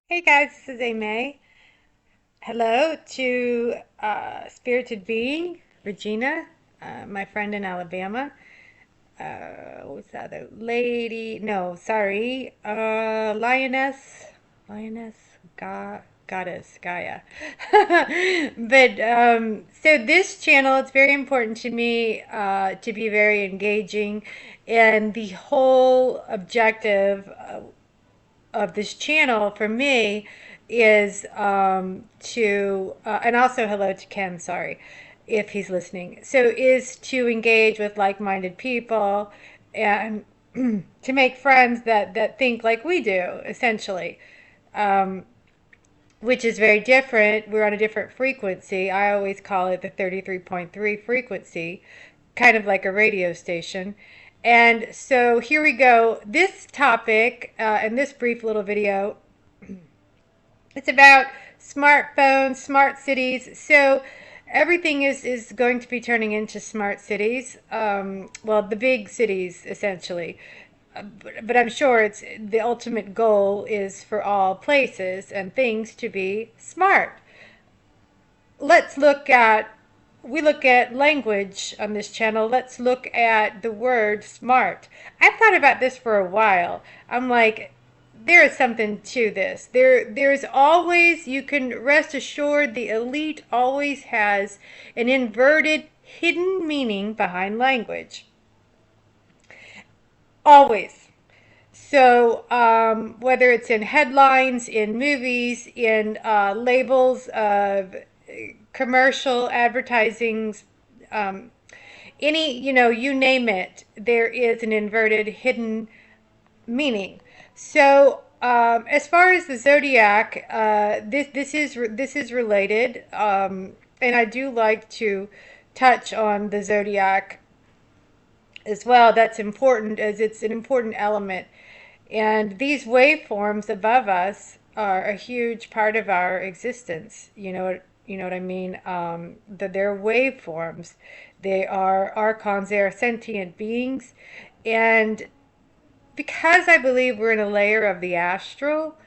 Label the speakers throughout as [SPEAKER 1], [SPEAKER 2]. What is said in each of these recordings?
[SPEAKER 1] Hey guys, this is May. Hello to Spirited Being, Regina, my friend in Alabama. What's the other lady? No, sorry, Lioness, Goddess, Gaia. So this channel, it's very important to me to be very engaging, and the whole objective of this channel for me is and also hello to Ken, sorry if he's listening. So, is to engage with like minded people and to make friends that think like we do, essentially, um, which is very different. We're on a different frequency. I always call it the 33.3 frequency, kind of like a radio station. And so here we go. This topic in this brief little video, it's about smartphones, smart cities. So everything is going to be turning into smart cities. Well, the big cities essentially. But I'm sure it's the ultimate goal is for all places and things to be smart. Let's look at we look at language on this channel. Let's look at the word smart. I've thought about this for a while. I'm like, there is something to this. There's always, you can rest assured, the elite always has an inverted, hidden meaning behind language. Always. So, whether it's in headlines, in movies, in labels of commercial advertisings, um, you name it, there is an inverted, hidden meaning. So, as far as the zodiac, this is related, and I do like to touch on the zodiac as well. That's important as it's an important element. And these waveforms above us are a huge part of our existence. You know what I mean? That they're waveforms. They are archons. They are sentient beings. And because I believe we're in a layer of the astral,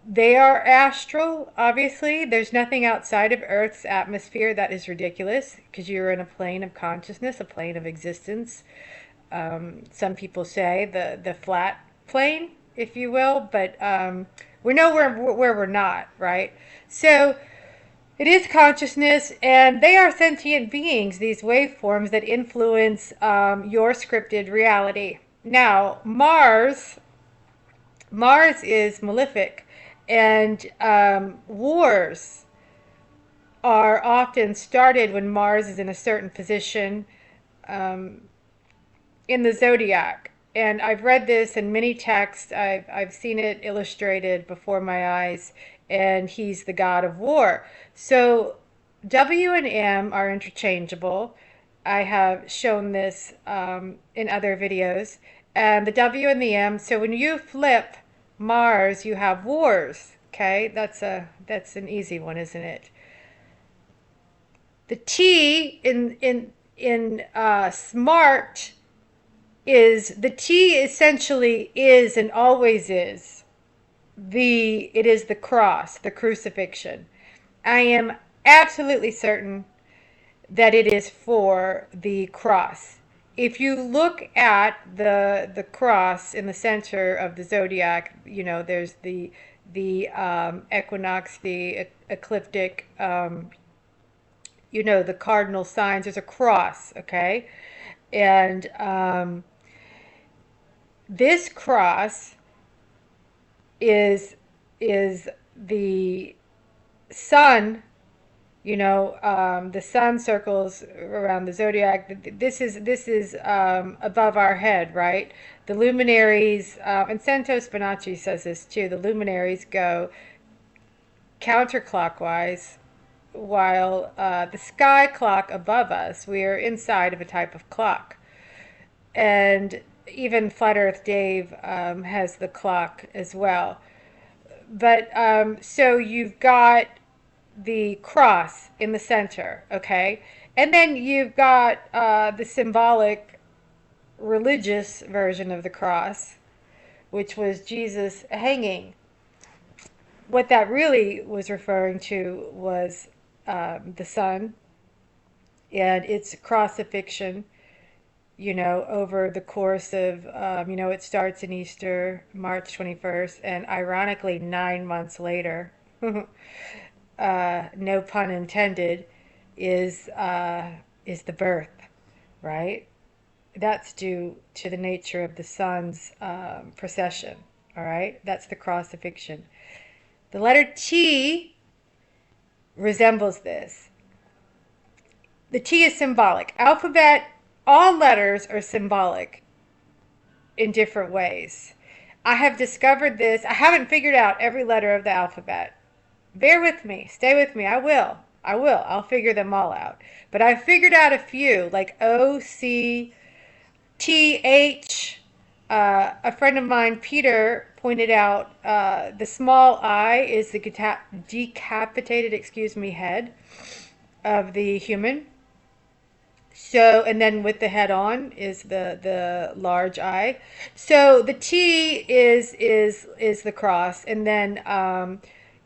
[SPEAKER 1] they are astral, obviously. There's nothing outside of Earth's atmosphere that is ridiculous because you're in a plane of consciousness, a plane of existence. Some people say the flat plane, if you will, but we know where we're not, right? So it is consciousness, and they are sentient beings, these waveforms that influence your scripted reality. Now, Mars is malefic, and wars are often started when Mars is in a certain position um, in the zodiac. And I've read this in many texts. I've seen it illustrated before my eyes, and he's the god of war. So W and M are interchangeable. I have shown this in other videos. And the W and the M, so when you flip Mars, you have wars. Okay, that's an easy one, isn't it? The T in smart is the T essentially is and always is it is the cross, the crucifixion. I am absolutely certain that it is for the cross. If you look at the cross in the center of the zodiac, there's the equinox, the ecliptic, the cardinal signs. There's a cross, okay, and this cross is is the sun. The sun circles around the zodiac. This is above our head, right? The luminaries, and Santos Bonacci says this too. The luminaries go counterclockwise, while the sky clock above us, we are inside of a type of clock. And even Flat Earth Dave has the clock as well. But so you've got the cross in the center, okay? And then you've got the symbolic religious version of the cross, which was Jesus hanging. what that really was referring to was the sun and its crucifixion, over the course of, it starts in Easter, March 21st, and ironically, 9 months later, no pun intended, is the birth, right? That's due to the nature of the sun's procession, all right? That's the crucifixion. The letter T resembles this. The T is symbolic. Alphabet, all letters are symbolic in different ways. I have discovered this. I haven't figured out every letter of the alphabet. Bear with me. Stay with me. I will. I will. I'll figure them all out. But I figured out a few, like O, C, T, H. A friend of mine, Peter, pointed out the small I is the decapitated, head of the human. So, and then with the head on is the large I. So the T is the cross, and then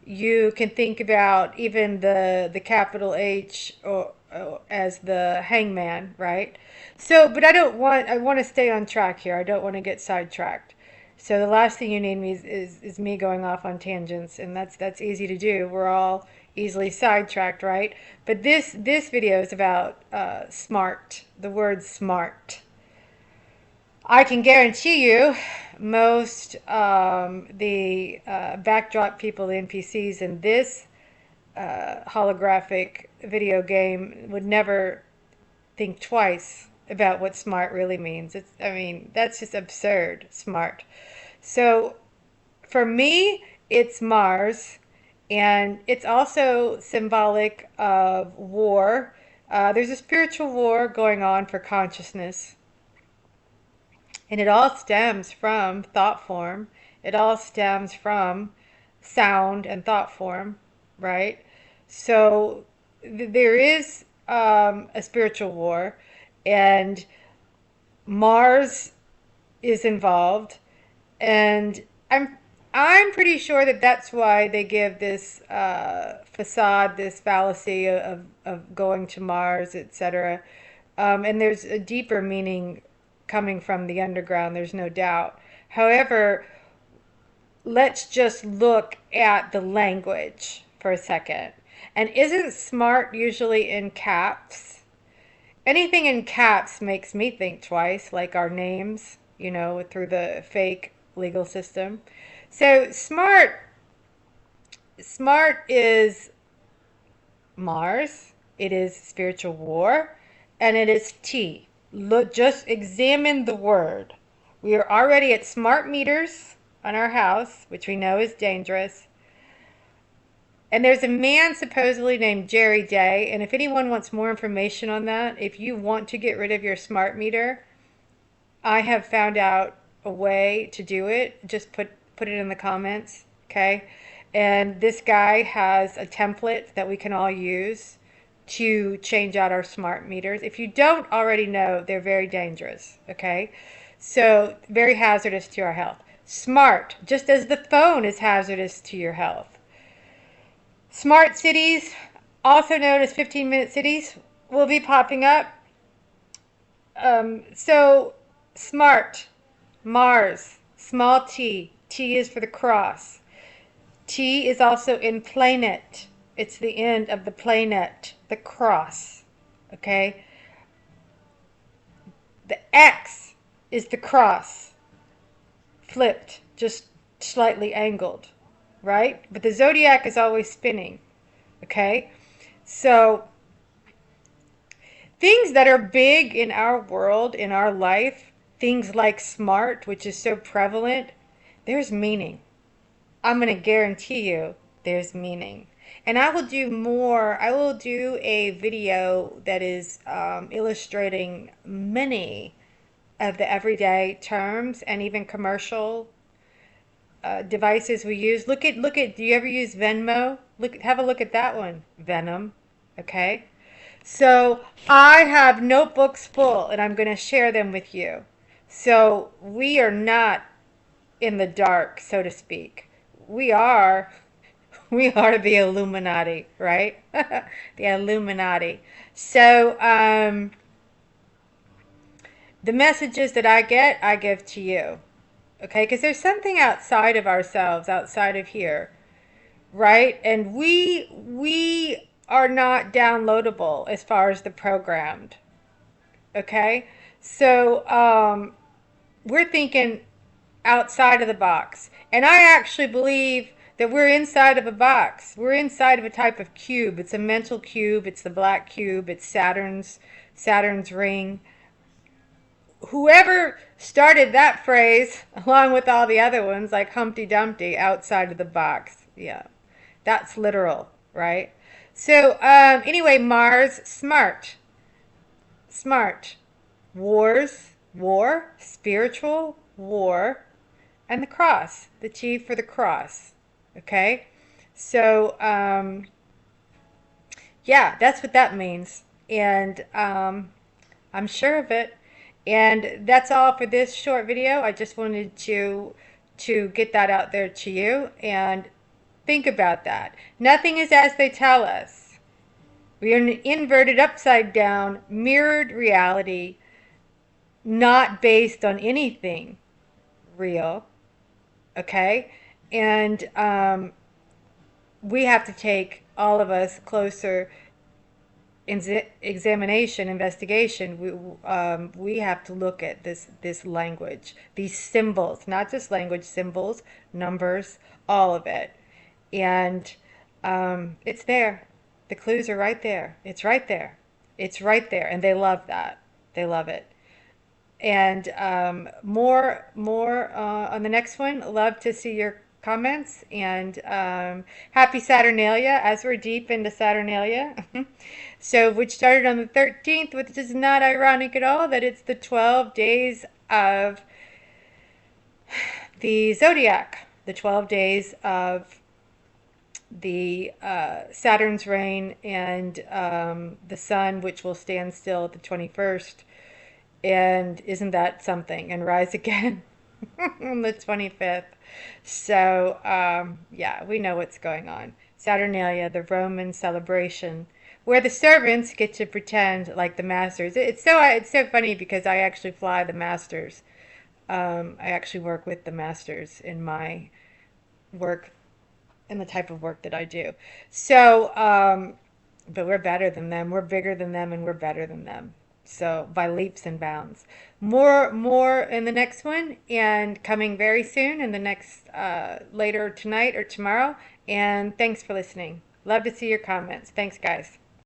[SPEAKER 1] you can think about even the capital H or as the hangman, right? So, but I want to stay on track here. I don't want to get sidetracked. So the last thing you need me is me going off on tangents, and that's easy to do. We're all easily sidetracked, right? But this video is about smart, the word smart. I can guarantee you most the backdrop people, the NPCs in this holographic video game would never think twice about what smart really means. I mean, that's just absurd, smart. So for me, it's Mars, and it's also symbolic of war. There's a spiritual war going on for consciousness, and it all stems from thought form. It all stems from sound and thought form, right? So there is a spiritual war, and Mars is involved, and I'm pretty sure that that's why they give this facade, this fallacy of going to Mars, etc. And there's a deeper meaning coming from the underground, there's no doubt. However, let's just look at the language for a second. And isn't smart usually in caps? Anything in caps makes me think twice, like our names, through the fake legal system. So smart is Mars, it is spiritual war, and it is T. Look, just examine the word. We are already at smart meters on our house, which we know is dangerous. And there's a man supposedly named Jerry Day, and if anyone wants more information on that, if you want to get rid of your smart meter, I have found out a way to do it. Just put it in the comments, okay? And this guy has a template that we can all use to change out our smart meters. If you don't already know, they're very dangerous, okay? So very hazardous to our health. Smart, just as the phone is hazardous to your health. Smart cities, also known as 15-minute cities, will be popping up. So smart, Mars, small t. T is for the cross. T is also in planet. It's the end of the planet, the cross, okay? The X is the cross, flipped, just slightly angled, right? But the zodiac is always spinning, okay? So things that are big in our world, in our life, things like smart, which is so prevalent, there's meaning. I'm going to guarantee you there's meaning. And I will do more. I will do a video that is illustrating many of the everyday terms and even commercial devices we use. Look at. Do you ever use Venmo? Have a look at that one. Venom. Okay. So I have notebooks full, and I'm going to share them with you. So we are not in the dark, so to speak. We are We are the Illuminati, right? The Illuminati. So, the messages that I give to you. Okay? Because there's something outside of ourselves, outside of here, right? And we are not downloadable as far as the programmed. Okay? So, we're thinking outside of the box. And I actually believe that we're inside of a box. We're inside of a type of cube. It's a mental cube. It's the black cube. It's Saturn's ring. Whoever started that phrase, along with all the other ones like Humpty Dumpty, outside of the box. Yeah, that's literal, right? So anyway, Mars, smart, smart. War, spiritual war, and the cross, the T for the cross. Okay? So, yeah, that's what that means. And I'm sure of it. And that's all for this short video. I just wanted to get that out there to you and think about that. Nothing is as they tell us. We are an inverted, upside down, mirrored reality, not based on anything real. Okay? And we have to take, all of us, closer examination, investigation. We have to look at this language, these symbols, not just language, symbols, numbers, all of it. And it's there. The clues are right there. It's right there. It's right there. And they love that. They love it. And more on the next one. Love to see your comments. And happy Saturnalia, as we're deep into Saturnalia. So, which started on the 13th, which is not ironic at all that it's the 12 days of the zodiac, the 12 days of the Saturn's reign, and the sun, which will stand still at the 21st. And isn't that something? And rise again on the 25th. So, yeah, we know what's going on. Saturnalia, the Roman celebration, where the servants get to pretend like the masters. It's so funny because I actually fly the masters. I actually work with the masters in my work, in the type of work that I do. So, but we're better than them. We're bigger than them, and we're better than them. So by leaps and bounds. More in the next one, and coming very soon in the next later tonight or tomorrow. And thanks for listening. Love to see your comments. Thanks, guys.